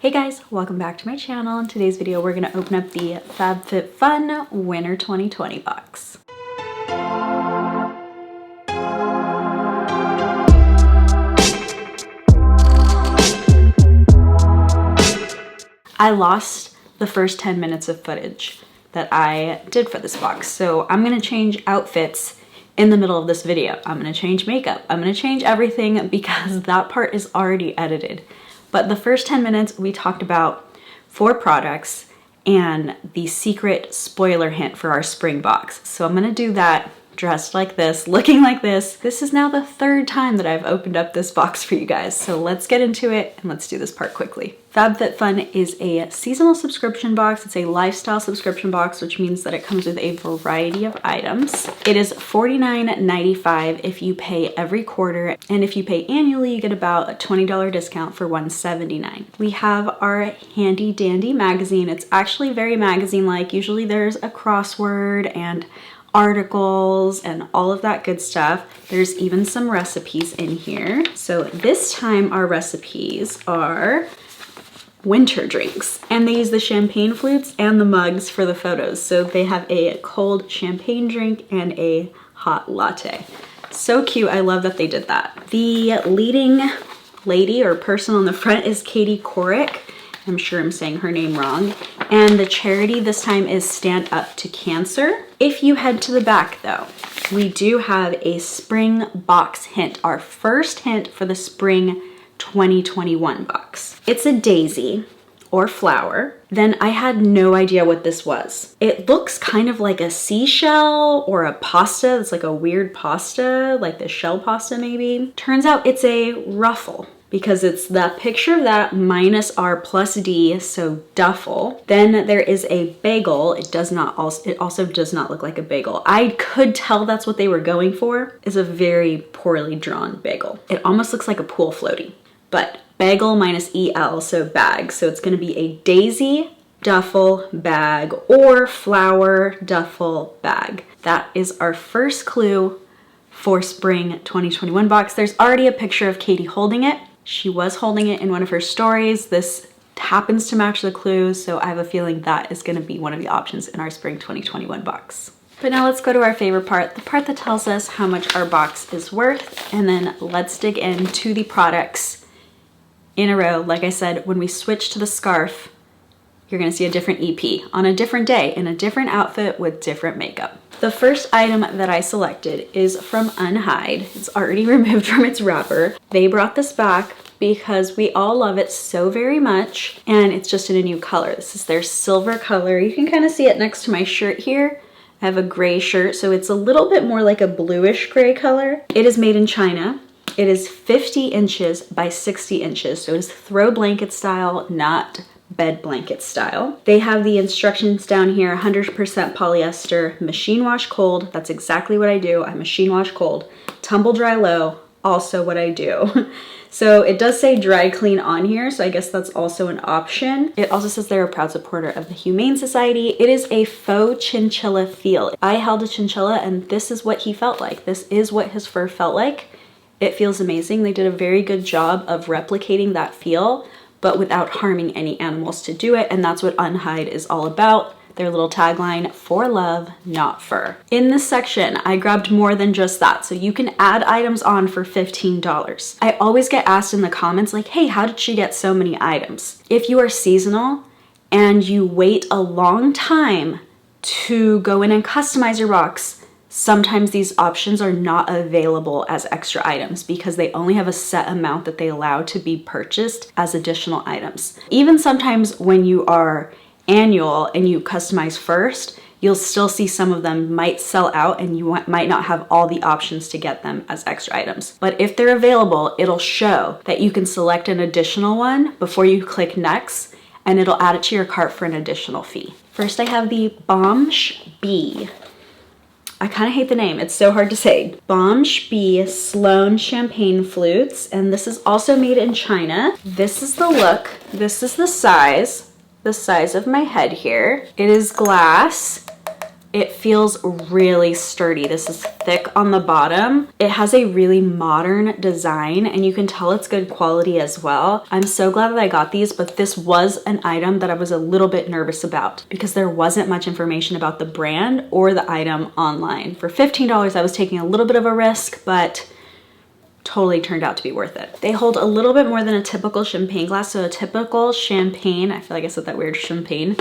Hey guys, welcome back to my channel. In today's video, we're gonna open up the FabFitFun Winter 2020 box. I lost the first 10 minutes of footage that I did for this box, so I'm gonna change outfits in the middle of this video. I'm gonna change makeup. I'm gonna change everything because that part is already edited. But the first 10 minutes, we talked about 4 products and the secret spoiler hint for our spring box. So I'm gonna do that dressed like this, looking like this. This is now the 3rd time that I've opened up this box for you guys. So let's get into it and let's do this part quickly. FabFitFun is a seasonal subscription box. It's a lifestyle subscription box, which means that it comes with a variety of items. It is $49.95 if you pay every quarter, and if you pay annually, you get about a $20 discount for $179. We have our handy dandy magazine. It's actually very magazine-like. Usually there's a crossword and articles and all of that good stuff. There's even some recipes in here. So this time our recipes are winter drinks, and they use the champagne flutes and the mugs for the photos. So they have a cold champagne drink and a hot latte. So cute. I love that they did that. The leading lady or person on the front is Katie Couric. I'm sure I'm saying her name wrong. And the charity this time is Stand Up to Cancer. If you head to the back though, we do have a spring box hint, our first hint for the spring 2021 box. It's a daisy or flower. Then I had no idea what this was. It looks kind of like a seashell or a pasta. It's like a weird pasta, like the shell pasta maybe. Turns out it's a ruffle, because it's the picture of that minus R plus D, so duffel. Then there is a bagel. It also does not look like a bagel. I could tell that's what they were going for. It's a very poorly drawn bagel. It almost looks like a pool floaty, but bagel minus EL, so bag. So it's gonna be a daisy duffel bag or flower duffel bag. That is our first clue for spring 2021 box. There's already a picture of Katie holding it. She was holding it in one of her stories. This happens to match the clues, so I have a feeling that is gonna be one of the options in our spring 2021 box. But now let's go to our favorite part, the part that tells us how much our box is worth, and then let's dig into the products in a row. Like I said, when we switch to the scarf, you're gonna see a different EP on a different day in a different outfit with different makeup. The first item that I selected is from Unhide. It's already removed from its wrapper. They brought this back because we all love it so very much, and it's just in a new color. This is their silver color. You can kind of see it next to my shirt here. I have a gray shirt, so it's a little bit more like a bluish gray color. It is made in China. It is 50 inches by 60 inches, so it's throw blanket style, not bed blanket style. They have the instructions down here, 100% polyester, machine wash cold. That's exactly what I do. I machine wash cold. Tumble dry low, also what I do. So it does say dry clean on here, so I guess that's also an option. It also says they're a proud supporter of the Humane Society. It is a faux chinchilla feel. I held a chinchilla and this is what he felt like. This is what his fur felt like. It feels amazing. They did a very good job of replicating that feel, but without harming any animals to do it, and that's what Unhide is all about. Their little tagline, for love, not fur. In this section, I grabbed more than just that, so you can add items on for $15. I always get asked in the comments like, hey, how did she get so many items? If you are seasonal and you wait a long time to go in and customize your box, sometimes these options are not available as extra items because they only have a set amount that they allow to be purchased as additional items. Even sometimes when you are annual and you customize first, you'll still see some of them might sell out and you might not have all the options to get them as extra items. But if they're available, it'll show that you can select an additional one before you click next, and it'll add it to your cart for an additional fee. First, I have the Bomsh Bee. I kind of hate the name, it's so hard to say. Bomsh Bee Sloan Champagne Flutes, and this is also made in China. This is the look, this is the size of my head here. It is glass, It feels really sturdy. This is thick on the bottom. It has a really modern design and you can tell it's good quality as well. I'm so glad that I got these, but this was an item that I was a little bit nervous about because there wasn't much information about the brand or the item online. For $15, I was taking a little bit of a risk, but totally turned out to be worth it. They hold a little bit more than a typical champagne glass. So a typical champagne, I feel like I said that weird, champagne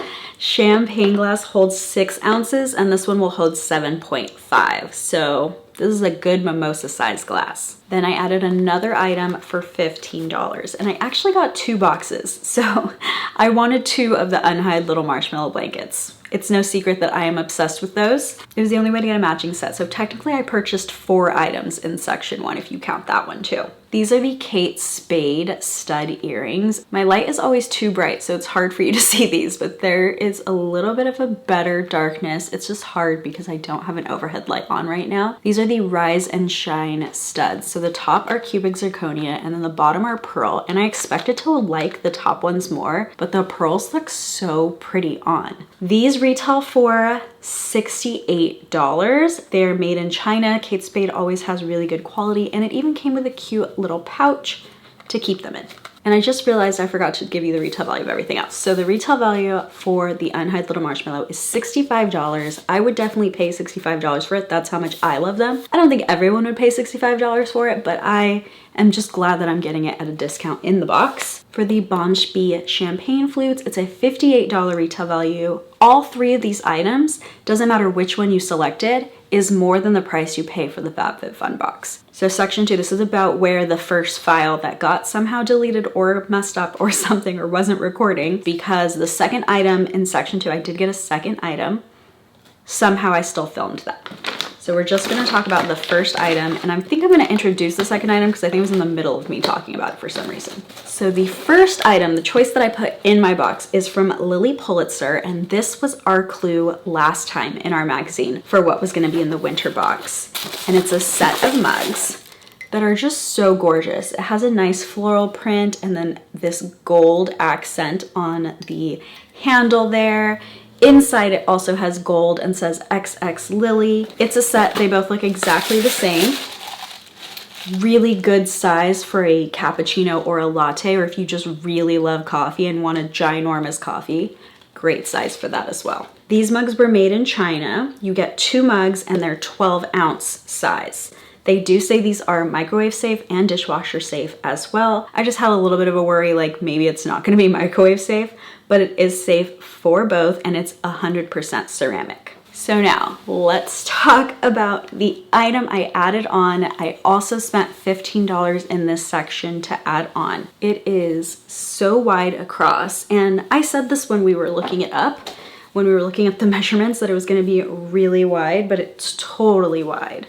glass holds 6 ounces and this one will hold 7.5. So this is a good mimosa size glass. Then I added another item for $15 and I actually got 2 boxes. So I wanted 2 of the unhide little marshmallow blankets. It's no secret that I am obsessed with those. It was the only way to get a matching set. So technically I purchased 4 items in section 1 if you count that one too. These are the Kate Spade stud earrings. My light is always too bright, so it's hard for you to see these, but there is a little bit of a better darkness. It's just hard because I don't have an overhead light on right now. These are the Rise and Shine studs. So the top are cubic zirconia and then the bottom are pearl. And I expected to like the top ones more, but the pearls look so pretty on. These retail for $68. They're made in China. Kate Spade always has really good quality and it even came with a cute little pouch to keep them in. And I just realized I forgot to give you the retail value of everything else. So the retail value for the unhide little marshmallow is $65. I would definitely pay $65 for it. That's how much I love them. I don't think everyone would pay $65 for it, but I am just glad that I'm getting it at a discount in the box. For the Bonchby champagne flutes, it's a $58 retail value. All 3 of these items, doesn't matter which one you selected, is more than the price you pay for the FabFitFun box. So section 2, this is about where the first file that got somehow deleted or messed up or something or wasn't recording, because the second item in section 2, I did get a second item. Somehow I still filmed that. So we're just gonna talk about the first item, and I think I'm gonna introduce the second item because I think it was in the middle of me talking about it for some reason. So the first item, the choice that I put in my box, is from Lily Pulitzer, and this was our clue last time in our magazine for what was gonna be in the winter box. And it's a set of mugs that are just so gorgeous. It has a nice floral print and then this gold accent on the handle there. Inside it also has gold and says XX Lily. It's a set, they both look exactly the same. Really good size for a cappuccino or a latte, or if you just really love coffee and want a ginormous coffee, great size for that as well. These mugs were made in China. You get 2 mugs and they're 12-ounce size. They do say these are microwave safe and dishwasher safe as well. I just had a little bit of a worry, like maybe it's not gonna be microwave safe, but it is safe for both and it's 100% ceramic. So now let's talk about the item I added on. I also spent $15 in this section to add on. It is so wide across, and I said this when we were looking it up, when we were looking at the measurements, that it was gonna be really wide, but it's totally wide.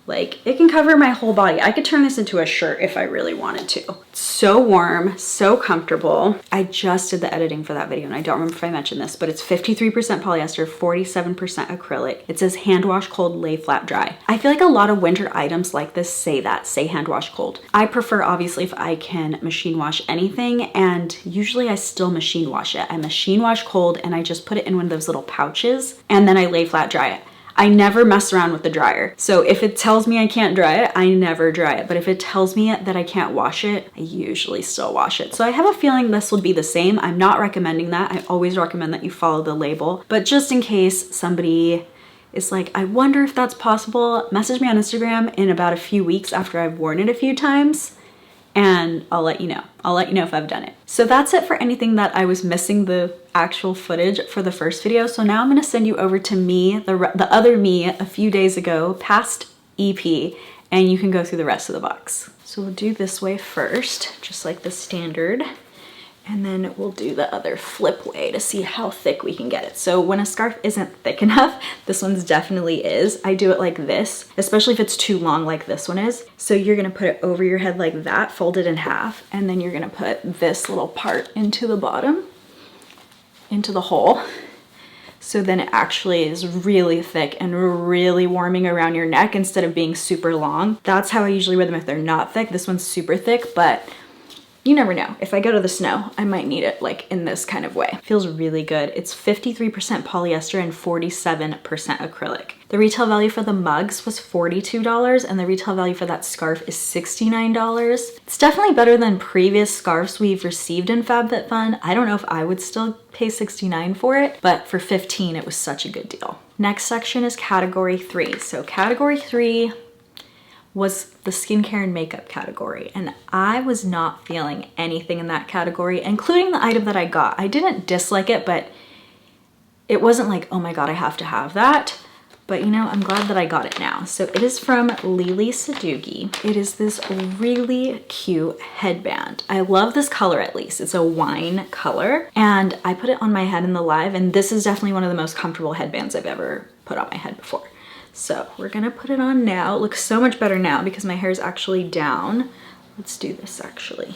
Like, it can cover my whole body. I could turn this into a shirt if I really wanted to. It's so warm, so comfortable. I just did the editing for that video and I don't remember if I mentioned this, but it's 53% polyester, 47% acrylic. It says hand wash cold, lay flat dry. I feel like a lot of winter items like this say hand wash cold. I prefer, obviously, if I can machine wash anything, and usually I still machine wash it. I machine wash cold and I just put it in one of those little pouches and then I lay flat dry it. I never mess around with the dryer. So if it tells me I can't dry it, I never dry it. But if it tells me that I can't wash it, I usually still wash it. So I have a feeling this will be the same. I'm not recommending that. I always recommend that you follow the label. But just in case somebody is like, I wonder if that's possible, message me on Instagram in about a few weeks after I've worn it a few times, and I'll let you know. I'll let you know if I've done it. So that's it for anything that I was missing the actual footage for the first video. So now I'm gonna send you over to me, the other me a few days ago, past EP, and you can go through the rest of the box. So we'll do this way first, just like the standard. And then we'll do the other flip way to see how thick we can get it. So when a scarf isn't thick enough, this one's definitely is. I do it like this, especially if it's too long like this one is. So you're gonna put it over your head like that, fold it in half, and then you're gonna put this little part into the bottom, into the hole. So then it actually is really thick and really warming around your neck instead of being super long. That's how I usually wear them if they're not thick. This one's super thick, but You never know. If I go to the snow, I might need it like in this kind of way. Feels really good. It's 53% polyester and 47% acrylic. The retail value for the mugs was $42 and the retail value for that scarf is $69. It's definitely better than previous scarves we've received in FabFitFun. I don't know if I would still pay $69 for it, but for $15 it was such a good deal. Next section is category 3. So category 3 was the skincare and makeup category, and I was not feeling anything in that category, including the item that I got. I didn't dislike it, but it wasn't like, oh my god, I have to have that. But you know, I'm glad that I got it now. So it is from Lily Sadugi. It is this really cute headband. I love this color at least. It's a wine color, and I put it on my head in the live, and this is definitely one of the most comfortable headbands I've ever put on my head before. So we're gonna put it on now. It looks so much better now because my hair is actually down. Let's do this actually.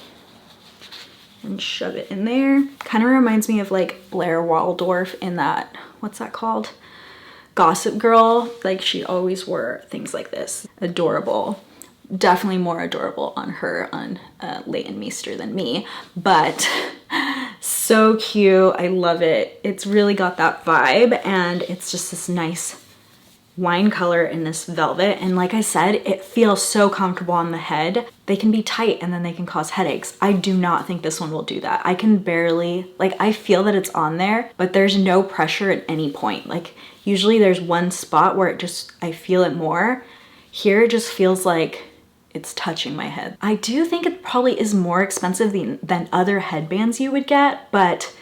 And shove it in there. Kind of reminds me of like Blair Waldorf in that, what's that called? Gossip Girl. Like she always wore things like this. Adorable. Definitely more adorable on her, on Leighton Meester than me, but so cute. I love it. It's really got that vibe, and it's just this nice wine color in this velvet, and like I said, it feels so comfortable on the head. They can be tight and then they can cause headaches. I do not think this one will do that. I can barely, like, I feel that it's on there, but there's no pressure at any point. Like usually there's one spot where it just, I feel it more. Here it just feels like it's touching my head. I do think it probably is more expensive than other headbands you would get, but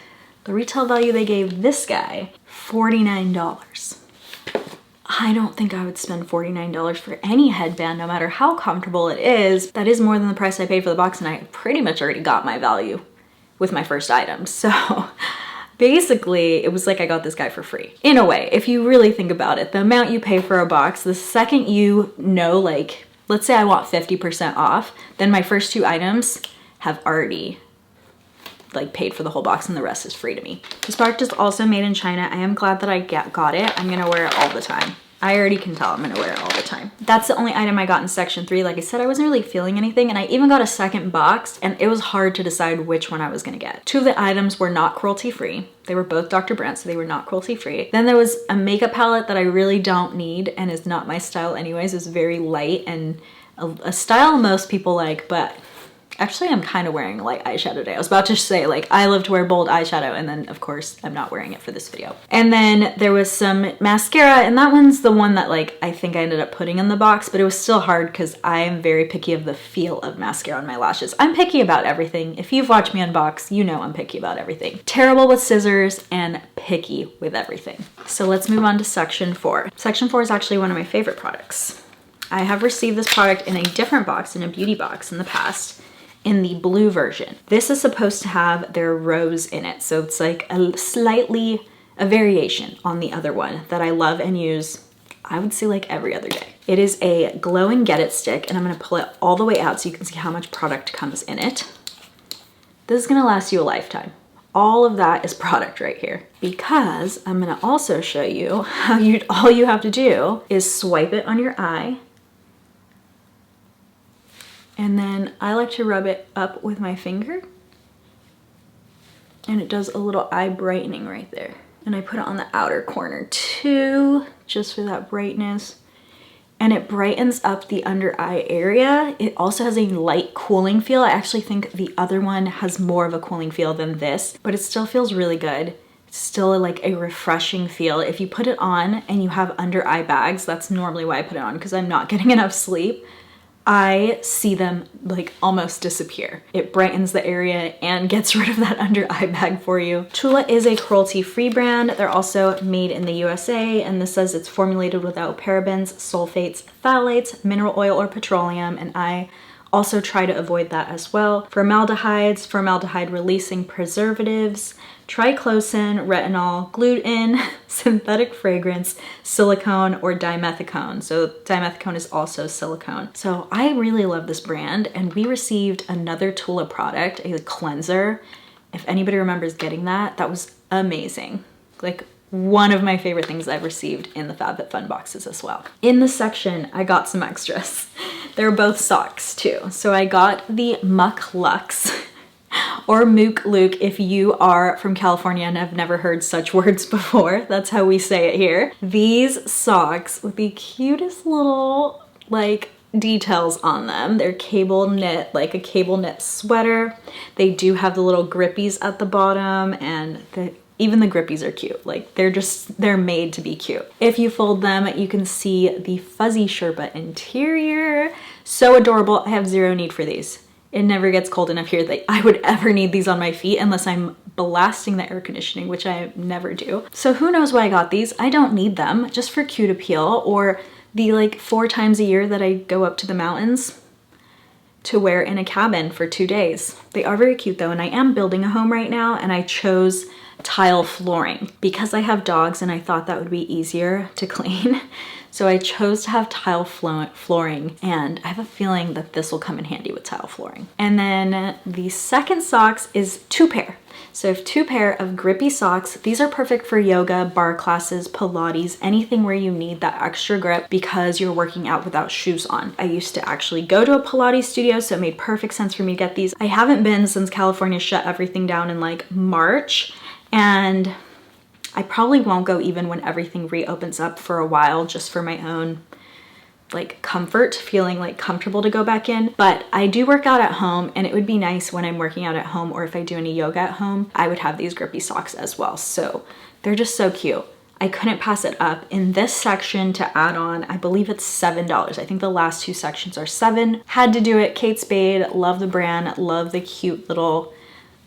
the retail value they gave this guy, $49. I don't think I would spend $49 for any headband, no matter how comfortable it is. That is more than the price I paid for the box, and I pretty much already got my value with my first item. So basically, it was like I got this guy for free. In a way, if you really think about it, the amount you pay for a box, the second you know, like, let's say I want 50% off, then my first 2 items have already like paid for the whole box and the rest is free to me. This product is also made in China. I am glad that I got it. I'm gonna wear it all the time. I already can tell I'm gonna wear it all the time. That's the only item I got in section 3. Like I said, I wasn't really feeling anything, and I even got a second box, and it was hard to decide which one I was gonna get. 2 of the items were not cruelty-free. They were both Dr. Brandt, so they were not cruelty-free. Then there was a makeup palette that I really don't need and is not my style anyways. It's very light and a style most people like, but actually, I'm kind of wearing light eyeshadow today. I was about to say, like, I love to wear bold eyeshadow, and then, of course, I'm not wearing it for this video. And then there was some mascara, and that one's the one that, like, I think I ended up putting in the box, but it was still hard because I am very picky of the feel of mascara on my lashes. I'm picky about everything. If you've watched me unbox, you know I'm picky about everything. Terrible with scissors and picky with everything. So let's move on to section 4. Section 4 is actually one of my favorite products. I have received this product in a different box, in a beauty box in the past, in the blue version. This is supposed to have their rose in it, so it's like a variation on the other one that I love and use, I would say, like every other day. It is a glow and get it stick, and I'm gonna pull it all the way out so you can see how much product comes in it. This is gonna last you a lifetime. All of that is product right here, because I'm gonna also show you how all you have to do is swipe it on your eye. And then I like to rub it up with my finger, and it does a little eye brightening right there. And I put it on the outer corner too, just for that brightness. And it brightens up the under eye area. It also has a light cooling feel. I actually think the other one has more of a cooling feel than this, but it still feels really good. It's still like a refreshing feel. If you put it on and you have under eye bags, that's normally why I put it on, because I'm not getting enough sleep. I see them like almost disappear. It brightens the area and gets rid of that under eye bag for you. Tula is a cruelty-free brand. They're also made in the USA, and this says it's formulated without parabens, sulfates, phthalates, mineral oil, or petroleum, and I also try to avoid that as well. Formaldehydes, formaldehyde-releasing preservatives, triclosan, retinol, gluten, synthetic fragrance, silicone, or dimethicone. So dimethicone is also silicone. So I really love this brand, and we received another Tula product, a cleanser. If anybody remembers getting that, that was amazing. Like one of my favorite things I've received in the FabFitFun boxes as well. In the section, I got some extras. They're both socks too. So I got the Muck Luxe or Mook Luke if you are from California and have never heard such words before. That's how we say it here. These socks with the cutest little like details on them. They're cable knit, like a cable knit sweater. They do have the little grippies at the bottom, and even the grippies are cute. Like they're made to be cute. If you fold them, you can see the fuzzy Sherpa interior. So adorable. I have zero need for these. It never gets cold enough here that I would ever need these on my feet unless I'm blasting the air conditioning, which I never do. So who knows why I got these? I don't need them, just for cute appeal, or the like 4 times a year that I go up to the mountains to wear in a cabin for 2 days. They are very cute though, and I am building a home right now, and I chose tile flooring because I have dogs and I thought that would be easier to clean. So I chose to have tile flooring, and I have a feeling that this will come in handy with tile flooring. And then the second socks is 2 pair. So I have 2 pair of grippy socks. These are perfect for yoga, bar classes, Pilates, anything where you need that extra grip because you're working out without shoes on. I used to actually go to a Pilates studio, so it made perfect sense for me to get these. I haven't been since California shut everything down in like March, and I probably won't go even when everything reopens up for a while, just for my own like comfort, feeling like comfortable to go back in. But I do work out at home, and it would be nice when I'm working out at home, or if I do any yoga at home, I would have these grippy socks as well. So they're just so cute. I couldn't pass it up. In this section to add on, I believe it's $7. I think the last 2 sections are $7. Had to do it. Kate Spade, love the brand, love the cute little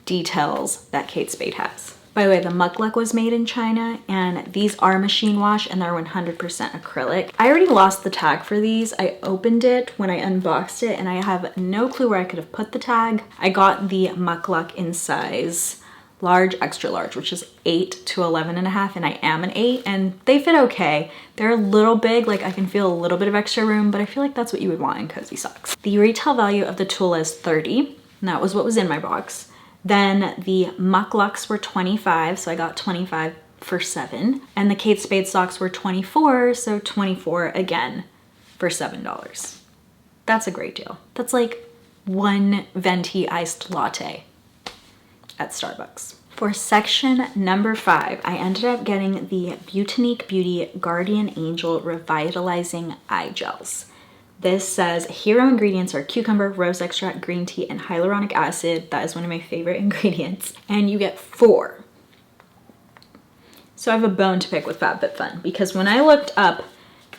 details that Kate Spade has. By the way, the mukluk was made in China, and these are machine wash, and they're 100% acrylic. I already lost the tag for these. I opened it when I unboxed it, and I have no clue where I could have put the tag. I got the mukluk in size large, extra large, which is 8 to 11.5, and I am an 8, and they fit okay. They're a little big, like I can feel a little bit of extra room, but I feel like that's what you would want in cozy socks. The retail value of the tulle is $30, and that was what was in my box. Then the mukluks were $25, so I got 25 for $7. And the Kate Spade socks were $24, so 24 again for $7. That's a great deal. That's like 1 venti iced latte at Starbucks. For section number 5, I ended up getting the Butanique Beauty Guardian Angel Revitalizing Eye Gels. This says hero ingredients are cucumber, rose extract, green tea, and hyaluronic acid. That is one of my favorite ingredients. And you get 4. So I have a bone to pick with FabFitFun, because when I looked up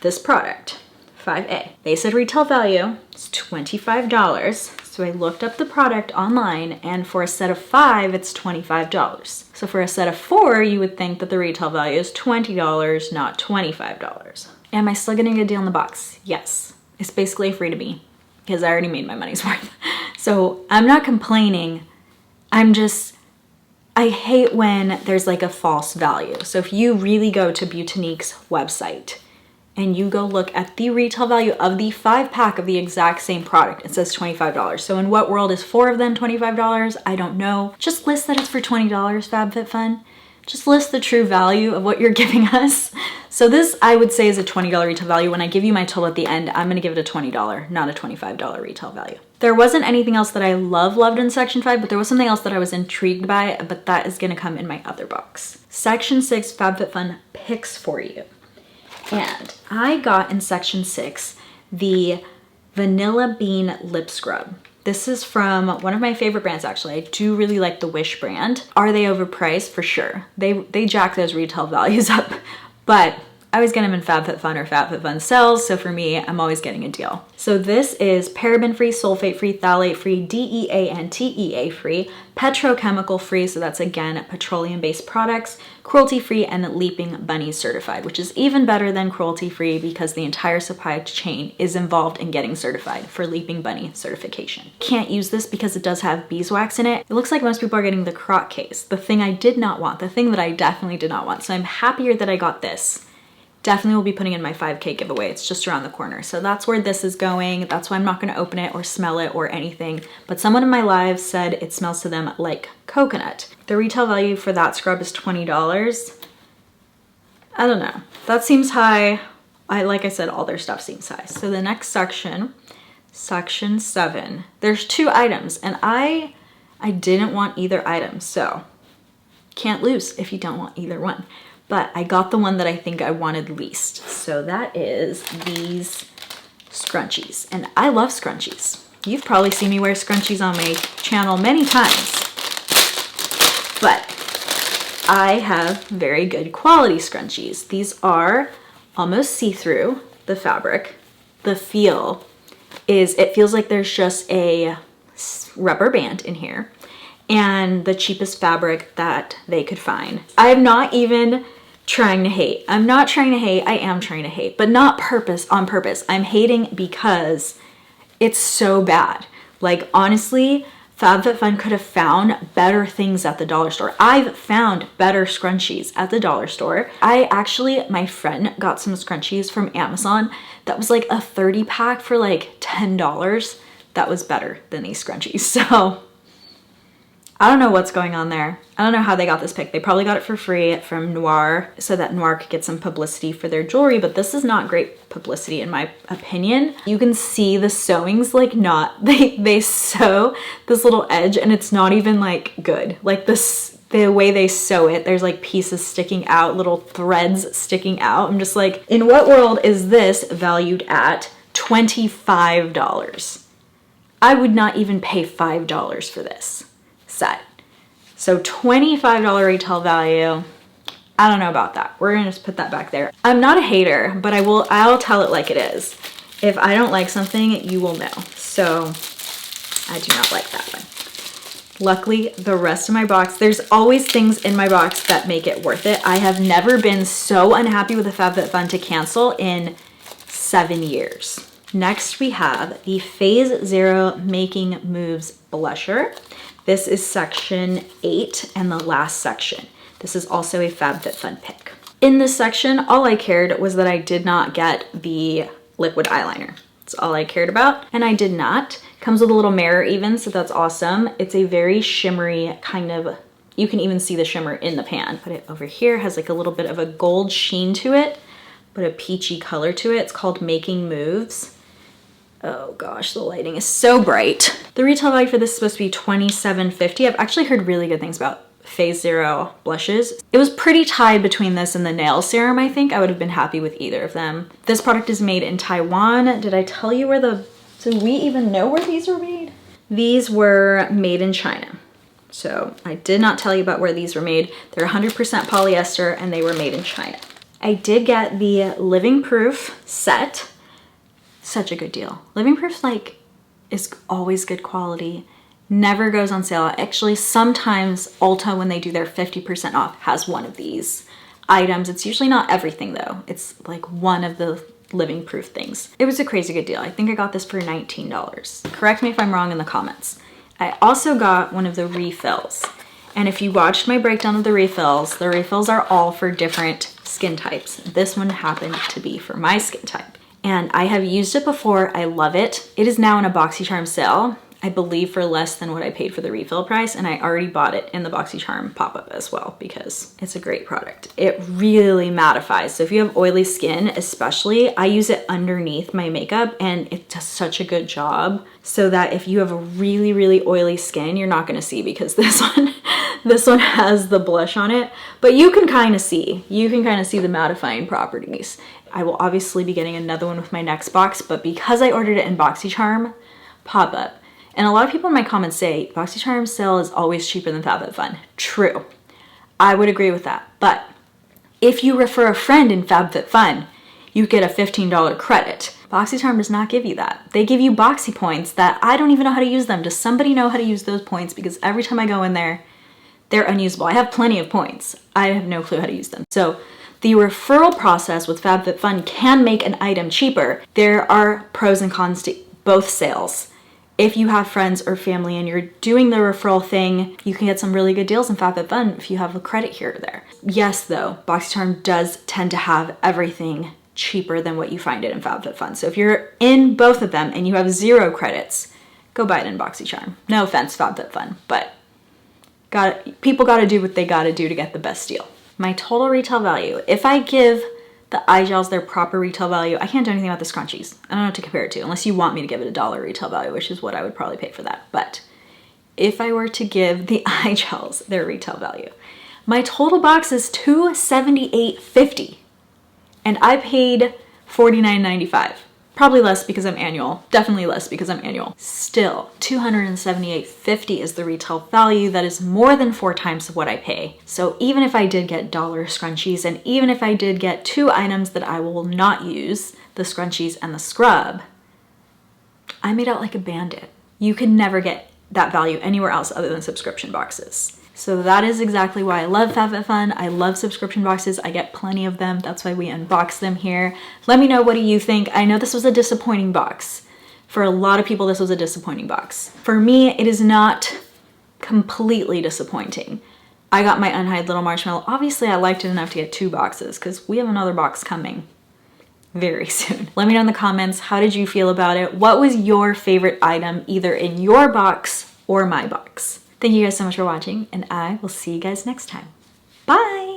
this product, 5A, they said retail value is $25. So I looked up the product online, and for a set of 5, it's $25. So for a set of 4, you would think that the retail value is $20, not $25. Am I still getting a deal in the box? Yes. It's basically free to me because I already made my money's worth. So I'm not complaining. I hate when there's like a false value. So if you really go to Butanique's website and you go look at the retail value of the 5-pack of the exact same product, it says $25. So in what world is 4 of them $25? I don't know. Just list that it's for $20, FabFitFun. Just list the true value of what you're giving us. So this, I would say, is a $20 retail value. When I give you my total at the end, I'm gonna give it a $20, not a $25 retail value. There wasn't anything else that I loved in section 5, but there was something else that I was intrigued by, but that is gonna come in my other box. Section 6, FabFitFun picks for you. And I got in section 6, the Vanilla Bean Lip Scrub. This is from one of my favorite brands, actually. I do really like the Wish brand. Are they overpriced? For sure. They jack those retail values up, but I always get them in FabFitFun or FabFitFun sales, so for me, I'm always getting a deal. So this is paraben-free, sulfate-free, phthalate-free, DEA and TEA-free, petrochemical-free, so that's again petroleum-based products, cruelty-free, and Leaping Bunny certified, which is even better than cruelty-free because the entire supply chain is involved in getting certified for Leaping Bunny certification. Can't use this because it does have beeswax in it. It looks like most people are getting the croc case, the thing I did not want, the thing that I definitely did not want. So I'm happier that I got this. Definitely will be putting in my 5K giveaway. It's just around the corner. So that's where this is going. That's why I'm not gonna open it or smell it or anything. But someone in my live said it smells to them like coconut. The retail value for that scrub is $20. I don't know. That seems high. Like I said, all their stuff seems high. So the next section, section 7, there's 2 items. And I I didn't want either item, so can't lose if you don't want either one. But I got the one that I think I wanted least. So that is these scrunchies. And I love scrunchies. You've probably seen me wear scrunchies on my channel many times. But I have very good quality scrunchies. These are almost see-through, the fabric. The feel is, it feels like there's just a rubber band in here, and the cheapest fabric that they could find. I'm not even trying to hate. I'm not trying to hate. I am trying to hate, but not on purpose. I'm hating because it's so bad. Like, honestly, FabFitFun could have found better things at the dollar store. I've found better scrunchies at the dollar store. My friend got some scrunchies from Amazon that was like a 30 pack for like $10. That was better than these scrunchies. So I don't know what's going on there. I don't know how they got this pick. They probably got it for free from Noir so that Noir could get some publicity for their jewelry, but this is not great publicity in my opinion. You can see the sewing's like not, they sew this little edge and it's not even like good. Like the way they sew it, there's like pieces sticking out, little threads sticking out. I'm just like, in what world is this valued at $25? I would not even pay $5 for this set. So $25 retail value, I don't know about that. We're gonna just put that back there. I'm not a hater, but I'll tell it like it is. If I don't like something, you will know. So I do not like that one. Luckily, the rest of my box, there's always things in my box that make it worth it. I have never been so unhappy with a FabFitFun to cancel in 7 years. Next, we have the Phase Zero Making Moves Blusher. This is section 8 and the last section. This is also a FabFitFun pick. In this section, all I cared was that I did not get the liquid eyeliner. That's all I cared about, and I did not. Comes with a little mirror even, so that's awesome. It's a very shimmery kind of, you can even see the shimmer in the pan. Put it over here, has like a little bit of a gold sheen to it, but a peachy color to it. It's called Making Moves. Oh gosh, the lighting is so bright. The retail value for this is supposed to be $27.50. I've actually heard really good things about Phase Zero blushes. It was pretty tied between this and the nail serum, I think. I would have been happy with either of them. This product is made in Taiwan. Did I tell you where do we even know where these were made? These were made in China. So I did not tell you about where these were made. They're 100% polyester and they were made in China. I did get the Living Proof set. Such a good deal. Living Proof is always good quality. Never goes on sale. Actually, sometimes Ulta, when they do their 50% off, has one of these items. It's usually not everything though. It's like one of the Living Proof things. It was a crazy good deal. I think I got this for $19. Correct me if I'm wrong in the comments. I also got one of the refills. And if you watched my breakdown of the refills are all for different skin types. This one happened to be for my skin type. And I have used it before. I love it. It is now in a BoxyCharm sale. I believe for less than what I paid for the refill price, and I already bought it in the BoxyCharm pop-up as well because it's a great product. It really mattifies. So if you have oily skin, especially, I use it underneath my makeup and it does such a good job so that if you have a really, really oily skin, you're not gonna see because this one has the blush on it, but you can kind of see the mattifying properties. I will obviously be getting another one with my next box, but because I ordered it in BoxyCharm pop-up, and a lot of people in my comments say BoxyCharm sale is always cheaper than FabFitFun. True, I would agree with that. But if you refer a friend in FabFitFun, you get a $15 credit. BoxyCharm does not give you that. They give you Boxy points that I don't even know how to use them. Does somebody know how to use those points? Because every time I go in there, they're unusable. I have plenty of points. I have no clue how to use them. So the referral process with FabFitFun can make an item cheaper. There are pros and cons to both sales. If you have friends or family and you're doing the referral thing, you can get some really good deals in FabFitFun if you have a credit here or there. Yes, though, BoxyCharm does tend to have everything cheaper than what you find it in FabFitFun. So if you're in both of them and you have 0 credits, go buy it in BoxyCharm. No offense, FabFitFun, but people gotta do what they gotta do to get the best deal. My total retail value, if I give the eye gels their proper retail value, I can't do anything about the scrunchies. I don't know what to compare it to, unless you want me to give it $1 retail value, which is what I would probably pay for that. But if I were to give the eye gels their retail value. My total box is $278.50 and I paid $49.95. Probably less because I'm annual. Definitely less because I'm annual. Still, $278.50 is the retail value. That is more than 4 times what I pay. So even if I did get dollar scrunchies, and even if I did get 2 items that I will not use, the scrunchies and the scrub, I made out like a bandit. You can never get that value anywhere else other than subscription boxes. So that is exactly why I love FabFitFun. I love subscription boxes. I get plenty of them. That's why we unbox them here. Let me know, what do you think? I know this was a disappointing box. For a lot of people, this was a disappointing box. For me, it is not completely disappointing. I got my unhide little marshmallow. Obviously, I liked it enough to get 2 boxes because we have another box coming very soon. Let me know in the comments, how did you feel about it? What was your favorite item, either in your box or my box? Thank you guys so much for watching, and I will see you guys next time. Bye!